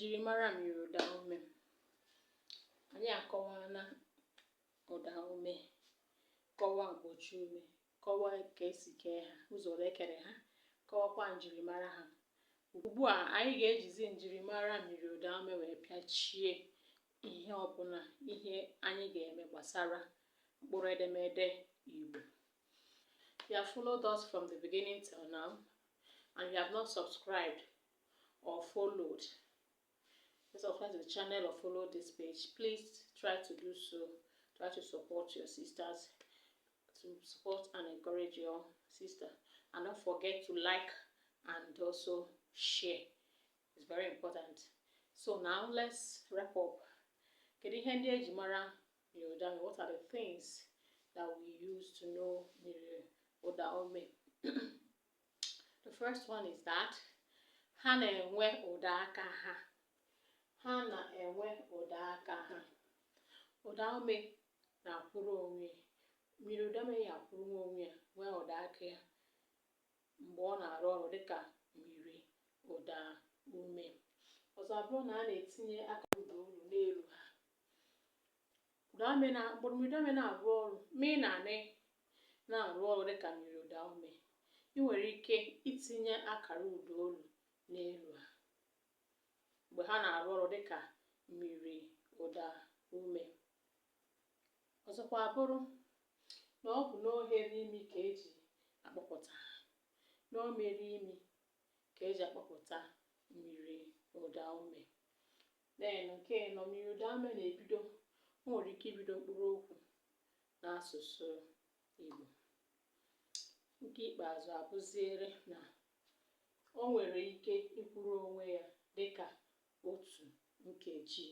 Njirimara myiriudaume. Anyị akọwana ụdaume, kọwaa mgbochi ume, kọwaa ka esi kee ha, ụzọ ole ekere ha, kọwakwa njirimara ha. Ugbu a anyị ga-ejizi njirimara myiriudaume wee pịachie ihe ọbụla ihe anyị ga-eme gbasara mkpụrụ edemede Igbo. You have followed us from the beginning till now, and you have not subscribed or followed. Subscribe to the channel or follow this page. Please try to do so. Try to support your sisters, to support and encourage your sister, and don't forget to like and also share. It's very important. So now let's wrap up. Kedu ihe ndị eji mara myiriudaume? What are the things that we use to know myiriudaume? The first one is that ha na-enwe ụda aka ha. Ha na-enwe ụda aka ha. Ụdaume na-akwụrụ onwe. Myiriudaume ya akwụrụ onwe ya nwee ụda aka ya mgbe ọ na-arụ ọrụ dịka myiriudaume. Ọzọ abụrụ na a na-etinye aka ụdaolu n'elu ha. Myiriudaume na-arụ ọrụ ma ị na-arụ ọrụ dịka myiriudaume, ị nwere ike itinye akara ụdaolu n'elu ha mgbe ha na-arụ ọrụ dịka myiriudaume. Ọzọkwa abụrụ na ọ bụ n'oghere imi ka eji akpọpụta ha. N'omere imi ka eji akpọpụta myiriudaume. Then nke nọ, myiriudaume na-ebido, o nwere ike ibido mkpụrụ okwu n'asụsụ Igbo. Nke ikpeazụ abụziere na o nwere ike ikwuru onwe ya dịka otu nkeji.